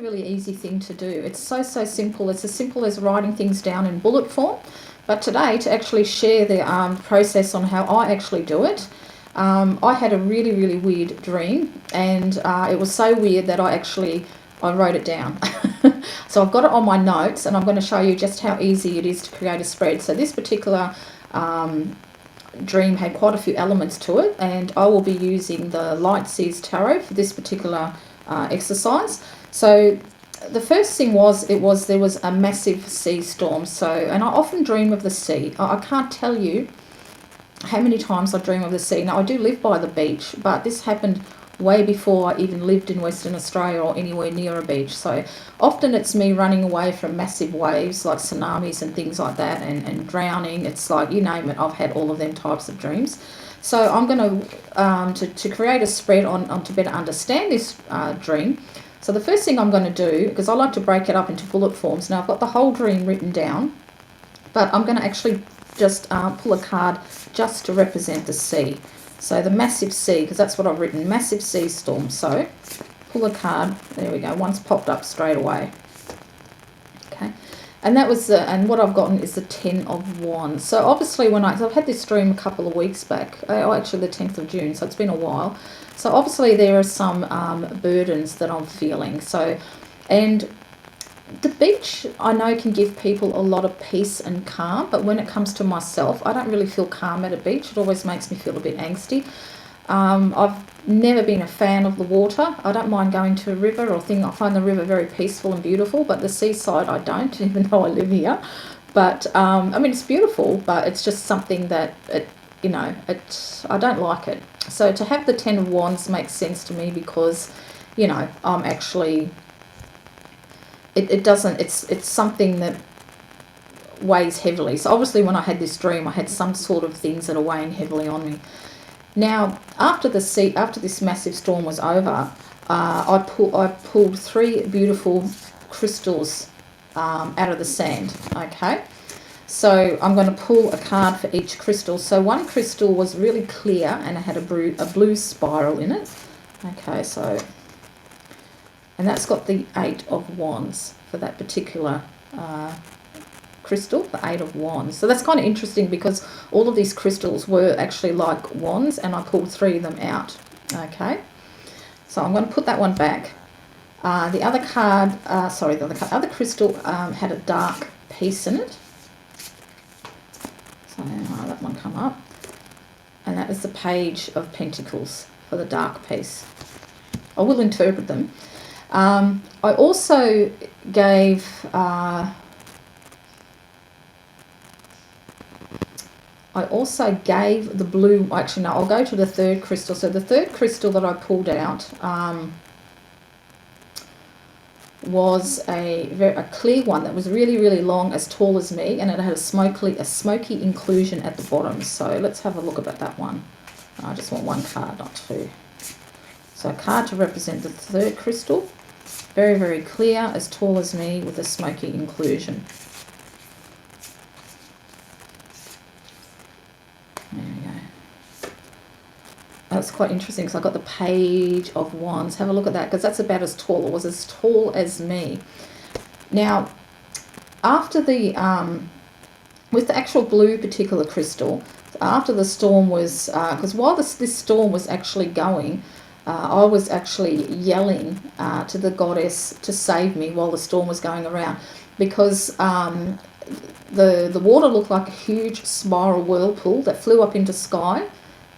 really easy thing to do. It's so simple. It's as simple as writing things down in bullet form. But today, to actually share the process on how I actually do it, I had a really weird dream, and it was so weird that I wrote it down. So I've got it on my notes, and I'm going to show you just how easy it is to create a spread. So this particular dream had quite a few elements to it, and I will be using the Light Seas Tarot for this particular exercise. So the first thing was, there was a massive sea storm. So, and I often dream of the sea. I can't tell you how many times I dream of the sea. Now, I do live by the beach, but this happened way before I even lived in Western Australia or anywhere near a beach. So often it's me running away from massive waves like tsunamis and things like that, and drowning. It's like, you name it, I've had all of them types of dreams. So I'm going to create a spread on to better understand this dream. So the first thing I'm going to do, because I like to break it up into bullet forms. Now I've got the whole dream written down, but I'm going to actually just pull a card just to represent the sea. So the massive sea, because that's what I've written, massive sea storm. So pull a card. There we go. One's popped up straight away. Okay, and that was and what I've gotten is the 10 of Wands. So obviously I've had this dream a couple of weeks back. Actually the 10th of June. So it's been a while. So obviously there are some burdens that I'm feeling. So, and the beach, I know, can give people a lot of peace and calm, but when it comes to myself, I don't really feel calm at a beach. It always makes me feel a bit angsty. I've never been a fan of the water. I don't mind going to a river or thing. I find the river very peaceful and beautiful, but the seaside I don't, even though I live here. But I mean, it's beautiful, but it's just something that I don't like it. So to have the 10 of Wands makes sense to me, because I'm actually, it's something that weighs heavily. So obviously when I had this dream, I had some sort of things that are weighing heavily on me. Now after this massive storm was over, I pulled 3 beautiful crystals out of the sand. Okay, so I'm going to pull a card for each crystal. So one crystal was really clear and it had a blue spiral in it. Okay, so, and that's got the 8 of Wands for that particular crystal, the 8 of Wands. So that's kind of interesting, because all of these crystals were actually like wands, and I pulled 3 of them out. Okay, so I'm going to put that one back. The other other crystal had a dark piece in it. So I'll let one come up, and that is the Page of Pentacles for the dark piece. I will interpret them. I also gave the blue, actually no, I'll go to the 3rd crystal. So the 3rd crystal that I pulled out was a clear one that was really long, as tall as me, and it had a smoky inclusion at the bottom. So let's have a look at that one. I just want one card, not 2. So a card to represent the 3rd crystal, very clear, as tall as me, with a smoky inclusion. There we go. That's quite interesting, because I got the Page of Wands. Have a look at that, because that's about as tall. It was as tall as me. Now, after the with the actual blue particular crystal, after the storm was, because while this storm was actually going, I was actually yelling to the goddess to save me while the storm was going around, because the water looked like a huge spiral whirlpool that flew up into sky.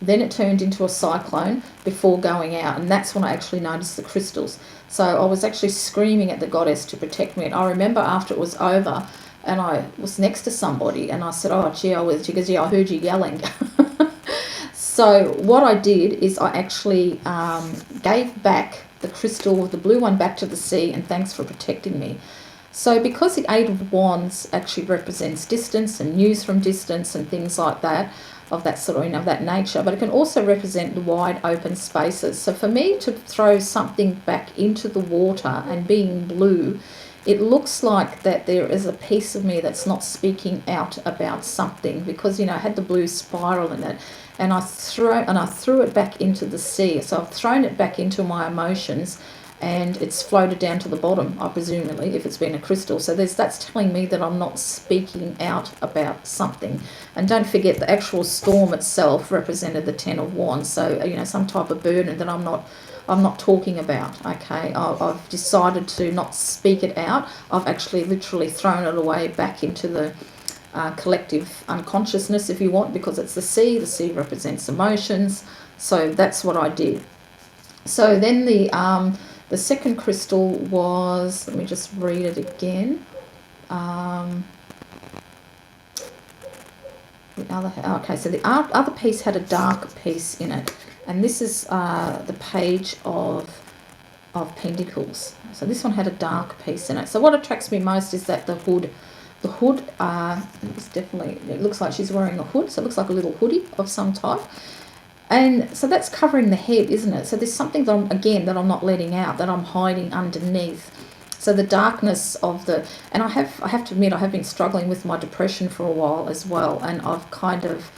Then it turned into a cyclone before going out, and that's when I actually noticed the crystals. So I was actually screaming at the goddess to protect me. And I remember after it was over, and I was next to somebody, and I said, "Oh, gee, she goes, yeah, I heard you yelling." So what I did is I actually gave back the crystal, the blue one, back to the sea, and thanks for protecting me. So because the 8 of Wands actually represents distance and news from distance and things like that, of that sort of, of that nature, but it can also represent the wide open spaces. So for me to throw something back into the water, and being blue, it looks like that there is a piece of me that's not speaking out about something, because it had the blue spiral in it, and I threw it back into the sea. So I've thrown it back into my emotions, and it's floated down to the bottom, I presumably, if it's been a crystal. So that's telling me that I'm not speaking out about something. And don't forget, the actual storm itself represented the Ten of Wands. So, you know, some type of burden that I'm not talking about. Okay, I've decided to not speak it out. I've actually literally thrown it away back into the collective unconsciousness, if you want, because it's the sea. The sea represents emotions. So that's what I did. So then the second crystal was, let me just read it again. Okay, so the other piece had a dark piece in it, and this is the Page of Pentacles. So this one had a dark piece in it. So what attracts me most is that the hood. The hood is definitely, it looks like she's wearing a hood, so it looks like a little hoodie of some type. And so that's covering the head, isn't it? So there's something that I'm not letting out, that I'm hiding underneath. So the darkness of and I have to admit, I have been struggling with my depression for a while as well, and I've kind of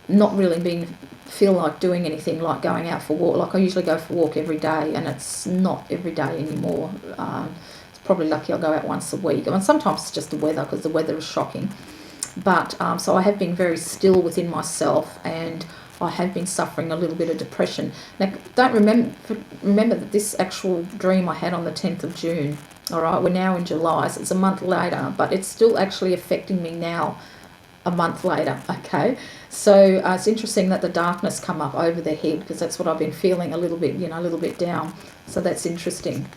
not really feel like doing anything, like going out for a walk. Like I usually go for a walk every day, and it's not every day anymore. It's probably lucky I'll go out once a week. I mean, sometimes it's just the weather, because the weather is shocking. But so I have been very still within myself, and I have been suffering a little bit of depression. Now, don't remember that this actual dream I had on the 10th of June. All right, we're now in July, so it's a month later, but it's still actually affecting me now a month later. Okay, so it's interesting that the darkness come up over the head, because that's what I've been feeling a little bit, a little bit down. So that's interesting.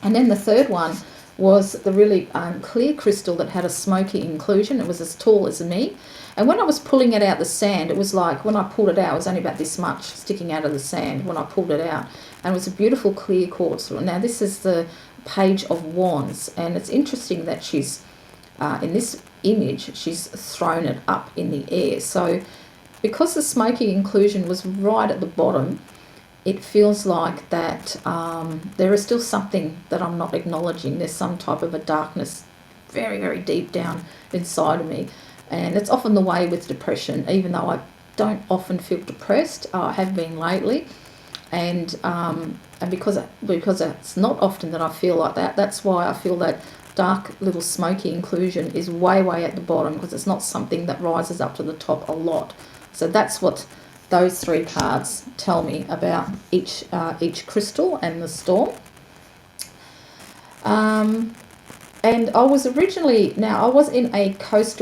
And then the third one was the really clear crystal that had a smoky inclusion. It was as tall as me. And when I was pulling it out the sand, it was like, when I pulled it out, it was only about this much sticking out of the sand when I pulled it out. And it was a beautiful clear quartz. Now this is the Page of Wands. And it's interesting that she's, in this image, she's thrown it up in the air. So because the smoky inclusion was right at the bottom, it feels like that there is still something that I'm not acknowledging. There's some type of a darkness very, very deep down inside of me. And it's often the way with depression, even though I don't often feel depressed. I have been lately. And because it's not often that I feel like that, that's why I feel that dark little smoky inclusion is way, way at the bottom, because it's not something that rises up to the top a lot. So that's what those three cards tell me about each crystal and the storm. And I was originally, I was in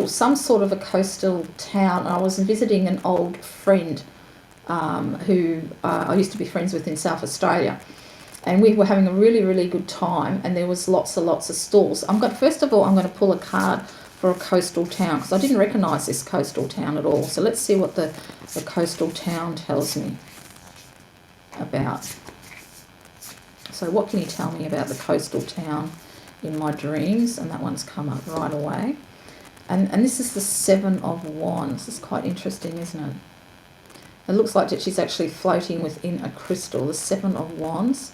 some sort of a coastal town, and I was visiting an old friend who I used to be friends with in South Australia. And we were having a really, really good time, and there was lots of stalls. First of all, I'm going to pull a card for a coastal town, because I didn't recognise this coastal town at all. So let's see what the coastal town tells me about. So what can you tell me about the coastal town in my dreams? And that one's come up right away. And this is the Seven of Wands. It's quite interesting, isn't it? It looks like that she's actually floating within a crystal, the Seven of Wands.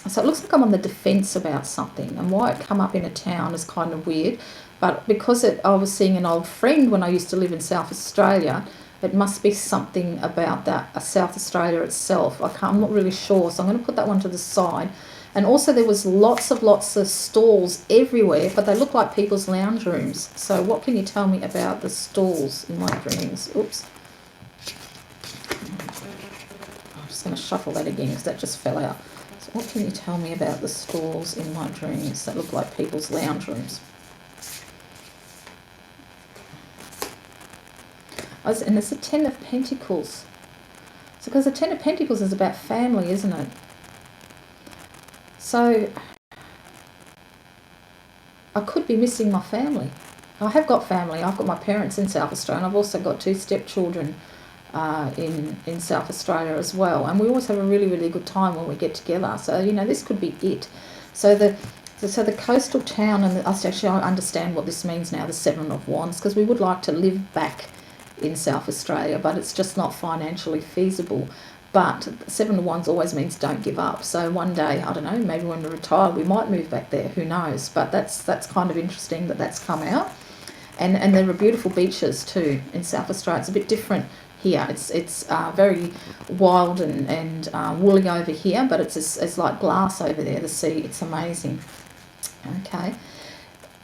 So it looks like I'm on the defense about something, and why it come up in a town is kind of weird. But because I was seeing an old friend when I used to live in South Australia, it must be something about that, South Australia itself. I'm not really sure, so I'm going to put that one to the side. And also there was lots of stalls everywhere, but they look like people's lounge rooms. So what can you tell me about the stalls in my dreams? Oops. I'm just going to shuffle that again, because that just fell out. So what can you tell me about the stalls in my dreams that look like people's lounge rooms? And there's the Ten of Pentacles. So because the Ten of Pentacles is about family, isn't it? So I could be missing my family. I have got family. I've got my parents in South Australia, and I've also got 2 stepchildren in South Australia as well. And we always have a really, really good time when we get together. So, this could be it. So the coastal town, and I understand what this means now, the Seven of Wands, because we would like to live back in South Australia, but it's just not financially feasible. But Seven of Wands always means don't give up. So one day, I don't know, maybe when we retire, we might move back there. Who knows? But that's kind of interesting that that's come out. And there are beautiful beaches too in South Australia. It's a bit different here. It's very wild and woolly over here, but it's like glass over there, the sea. It's amazing. Okay.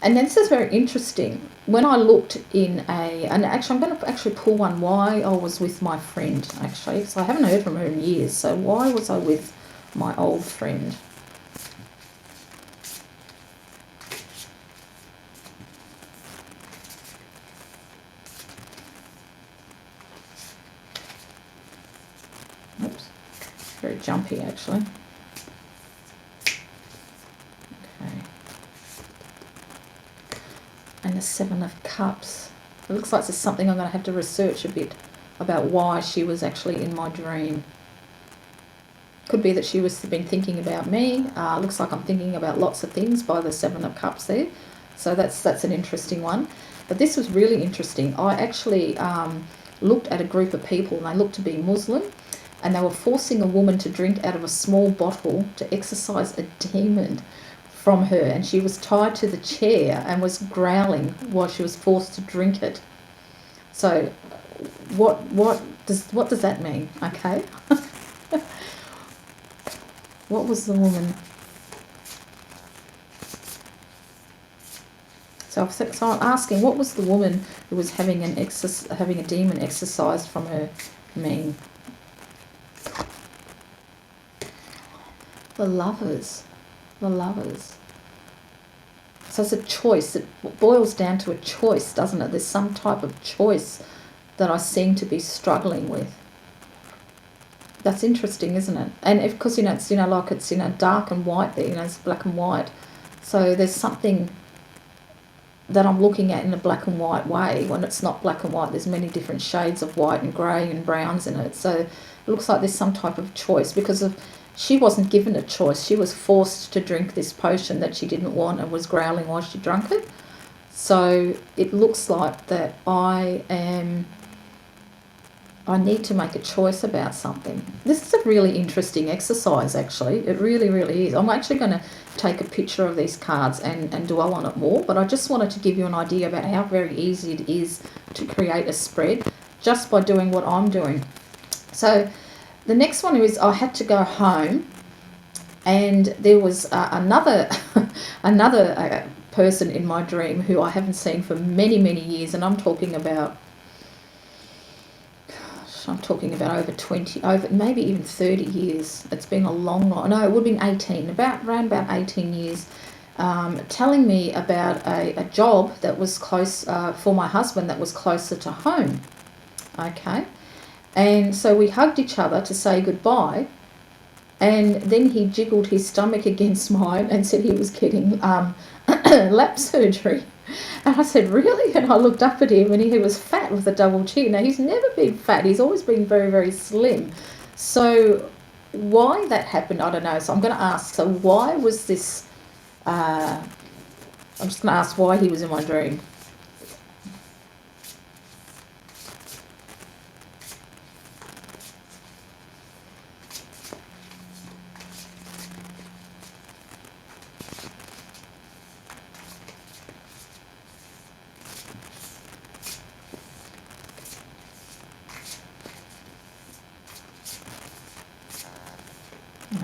And then this is very interesting. When I looked and actually I'm going to actually pull one why I was with my friend, actually, because I haven't heard from her in years. So why was I with my old friend? Oops, very jumpy actually. Okay. And the Seven of Cups. It looks like there's something I'm going to have to research a bit about why she was actually in my dream. Could be that she was been thinking about me. Looks like I'm thinking about lots of things by the Seven of Cups there. So that's an interesting one. But this was really interesting. I actually looked at a group of people, and they looked to be Muslim, and they were forcing a woman to drink out of a small bottle to exorcise a demon from her, and she was tied to the chair and was growling while she was forced to drink it. So what does that mean? Okay. What was the woman? So I'm asking, what was the woman who was having a demon exorcised from her mean? The Lovers. The Lovers. So it's a choice. It boils down to a choice, doesn't it? There's some type of choice that I seem to be struggling with. That's interesting, isn't it? And because it's like it's dark and white there. It's black and white. So there's something that I'm looking at in a black and white way. When it's not black and white, there's many different shades of white and grey and browns in it. So it looks like there's some type of choice because she wasn't given a choice. She was forced to drink this potion that she didn't want and was growling while she drank it. So it looks like that I need to make a choice about something. This is a really interesting exercise, actually. It really, really is. I'm actually going to take a picture of these cards and dwell on it more, but I just wanted to give you an idea about how very easy it is to create a spread just by doing what I'm doing. So the next one is I had to go home, and there was another person in my dream who I haven't seen for many, many years, and I'm talking about over 20, over maybe even 30 years. It's been a long, no, it would have been 18, around about 18 years, telling me about a job that was close for my husband that was closer to home. Okay. And so we hugged each other to say goodbye, and then he jiggled his stomach against mine and said he was getting lap surgery. And I said, really? And I looked up at him, and he was fat with a double chin. Now, he's never been fat. He's always been very, very slim. So why that happened, I don't know. So I'm going to ask, so why was this... I'm just going to ask why he was in my dream.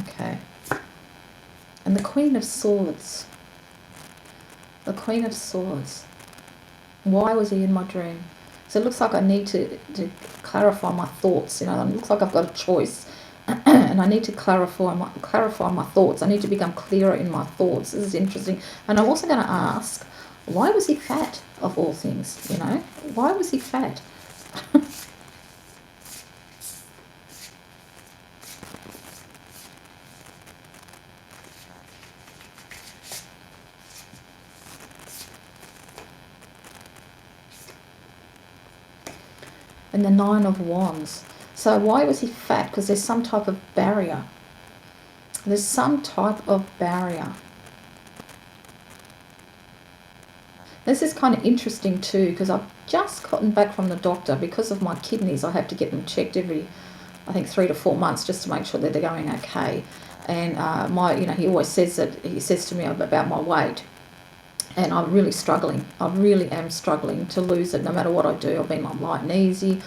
Okay. And the Queen of Swords. The Queen of Swords. Why was he in my dream? So it looks like I need to clarify my thoughts. It looks like I've got a choice. And I need to clarify my thoughts. I need to become clearer in my thoughts. This is interesting. And I'm also going to ask, why was he fat, of all things? Why was he fat? And the Nine of Wands. So why was he fat? Because there's some type of barrier. There's some type of barrier. This is kind of interesting too, because I've just gotten back from the doctor. Because of my kidneys, I have to get them checked every, I think, 3 to 4 months just to make sure that they're going okay. And he always says to me about my weight. And I'm really struggling. I really am struggling to lose it no matter what I do. I've been on light and easy.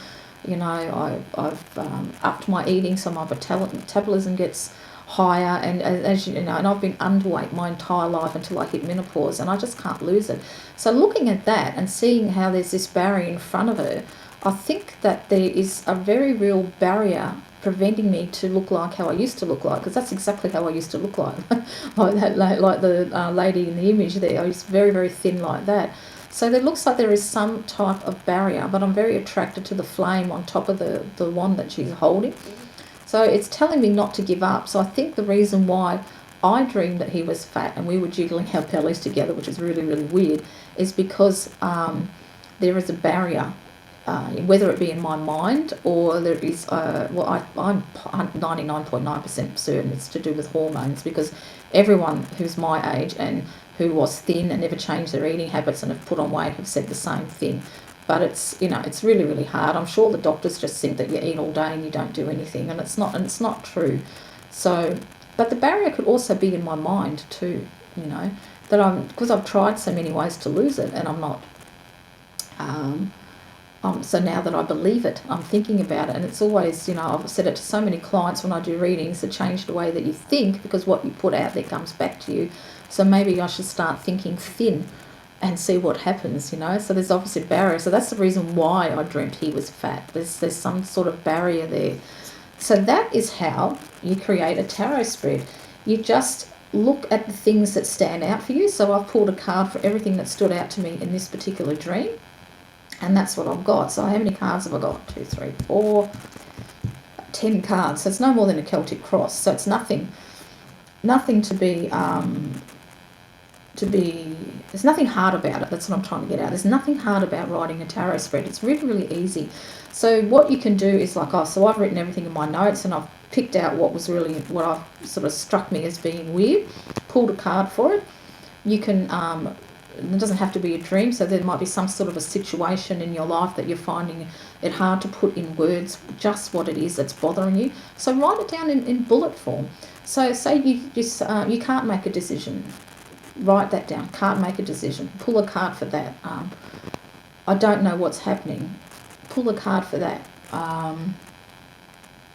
You know, I've upped my eating so my metabolism gets higher, and as you know, and I've been underweight my entire life until I hit menopause, and I just can't lose it. So looking at that and seeing how there's this barrier in front of her, I think that there is a very real barrier preventing me to look like how I used to look like, because that's exactly how I used to look like. Like the lady in the image there, I was very, very thin like that. So there looks like there is some type of barrier, but I'm very attracted to the flame on top of the wand that she's holding. So it's telling me not to give up. So I think the reason why I dreamed that he was fat and we were jiggling our bellies together, which is really, really weird, is because there is a barrier, whether it be in my mind or there is, I'm 99.9% certain it's to do with hormones, because everyone who's my age and who was thin and never changed their eating habits and have put on weight have said the same thing. But it's, you know, it's really, really hard. I'm sure the doctors just think that you eat all day and you don't do anything, and it's not true. So, but the barrier could also be in my mind too, you know, that because I've tried so many ways to lose it and I'm not. So now that I believe it, I'm thinking about it, and it's always, you know, I've said it to so many clients when I do readings, to change the way that you think, because what you put out there comes back to you. So maybe I should start thinking thin and see what happens, you know. So there's obviously a barrier. So that's the reason why I dreamt he was fat. There's some sort of barrier there. So that is how you create a tarot spread. You just look at the things that stand out for you. So I've pulled a card for everything that stood out to me in this particular dream. And that's what I've got. So how many cards have I got? 2, 3, 4, 10 cards. So it's no more than a Celtic cross. So it's nothing to be, there's nothing hard about it. That's what I'm trying to get out. There's nothing hard about writing a tarot spread. It's really, really easy. So what you can do is like, so I've written everything in my notes and I've picked out what I've sort of struck me as being weird, pulled a card for it. You can, it doesn't have to be a dream, so there might be some sort of a situation in your life that you're finding it hard to put in words just what it is that's bothering you. So write it down in bullet form. So say you can't make a decision. Write that down. Can't make a decision. Pull a card for that. I don't know what's happening. Pull a card for that.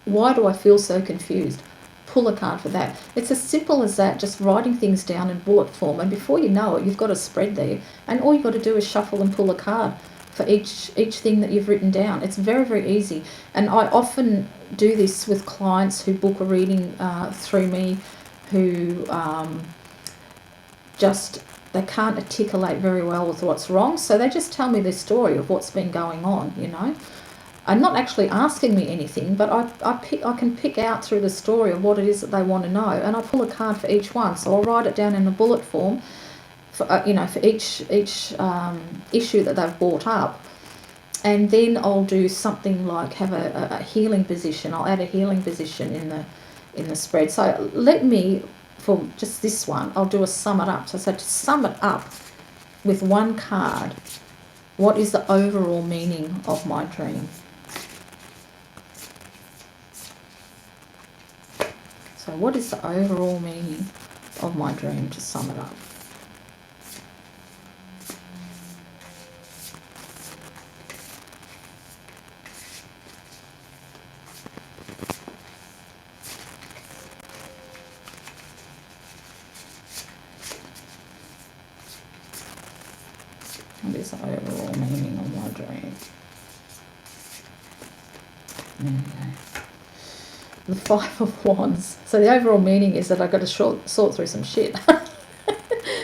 Why do I feel so confused? Pull a card for that. It's as simple as that, just writing things down in bullet form, and before you know it, you've got a spread there, and all you've got to do is shuffle and pull a card for each thing that you've written down. It's very, very easy, and I often do this with clients who book a reading through me, who they can't articulate very well with what's wrong, so they just tell me their story of what's been going on, you know. And not actually asking me anything, but I can pick out through the story of what it is that they want to know, and I pull a card for each one. So I'll write it down in a bullet form, for for each issue that they've brought up, and then I'll do something like have a healing position. I'll add a healing position in the spread. So let me, for just this one, I'll do a sum it up. So to sum it up with one card, what is the overall meaning of my dream? So what is the overall meaning of my dream, to sum it up? What is the overall meaning of my dream? Okay. The Five of Wands. So the overall meaning is that I've got to sort through some shit.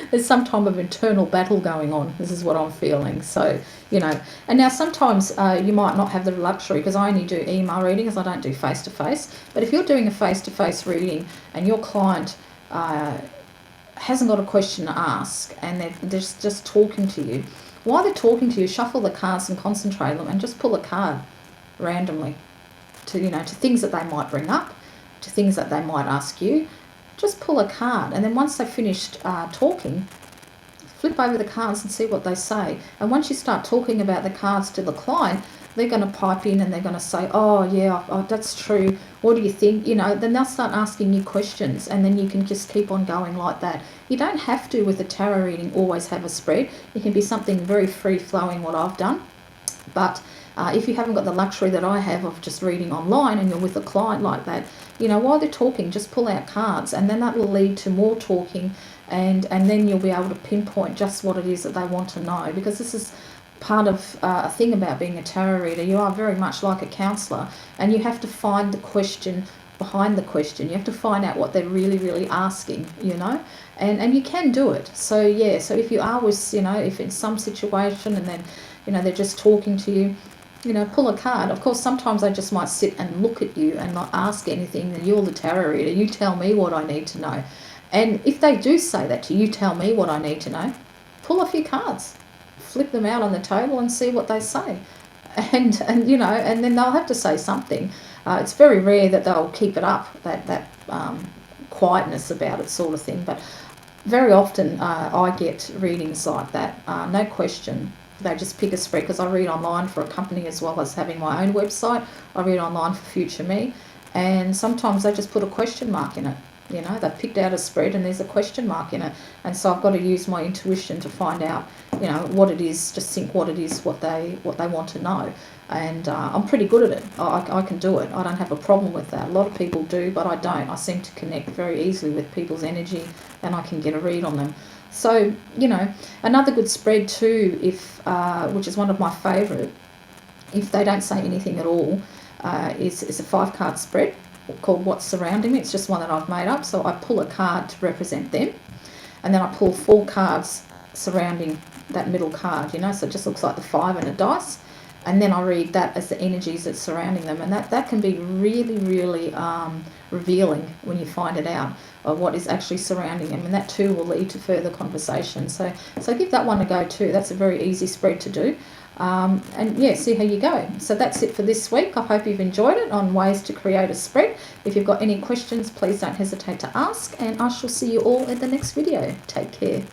There's some type of internal battle going on. This is what I'm feeling. So, you know, and now sometimes you might not have the luxury, because I only do email readings, I don't do face-to-face. But if you're doing a face-to-face reading and your client hasn't got a question to ask and they're just talking to you, while they're talking to you, shuffle the cards and concentrate on them, and just pull a card randomly to things that they might bring up, to things that they might ask you. Just pull a card, and then once they've finished talking, flip over the cards and see what they say. And once you start talking about the cards to the client, they're going to pipe in and they're going to say, oh yeah, that's true, what do you think? Then they'll start asking you questions, and then you can just keep on going like that. You don't have to, with a tarot reading, always have a spread. It can be something very free flowing, what I've done. But If you haven't got the luxury that I have of just reading online and you're with a client like that, you know, while they're talking, just pull out cards, and then that will lead to more talking, and then you'll be able to pinpoint just what it is that they want to know, because this is part of a thing about being a tarot reader. You are very much like a counsellor, and you have to find the question behind the question. You have to find out what they're really asking, you know, and you can do it. So yeah, so if you are with, you know, if in some situation and then, you know, they're just talking to you, you know, pull a card. Of course, sometimes they just might sit and look at you and not ask anything, and you're the tarot reader, you tell me what I need to know. And if they do say that to you, tell me what I need to know, pull a few cards, flip them out on the table and see what they say. And you know, and then they'll have to say something. It's very rare that they'll keep it up, that quietness about it sort of thing, but very often I get readings like that, no question. They just pick a spread, because I read online for a company as well as having my own website. I read online for Future Me, and sometimes they just put a question mark in it. You know, they've picked out a spread and there's a question mark in it, and so I've got to use my intuition to find out, you know, what it is, just think what it is, what they want to know. And I'm pretty good at it. I can do it. I don't have a problem with that. A lot of people do, but I don't. I seem to connect very easily with people's energy, and I can get a read on them. So, you know, another good spread too, if which is one of my favourite, if they don't say anything at all, is a 5-card spread called What's Surrounding Me. It's just one that I've made up. So I pull a card to represent them, and then I pull 4 cards surrounding that middle card, you know, so it just looks like the 5 and a dice. And then I read that as the energies that's surrounding them, and that can be really revealing when you find it out of what is actually surrounding them, and that too will lead to further conversation. So give that one a go too. That's a very easy spread to do, and yeah, see how you go. So that's it for this week. I hope you've enjoyed it on ways to create a spread. If you've got any questions, please don't hesitate to ask, and I shall see you all in the next video. Take care.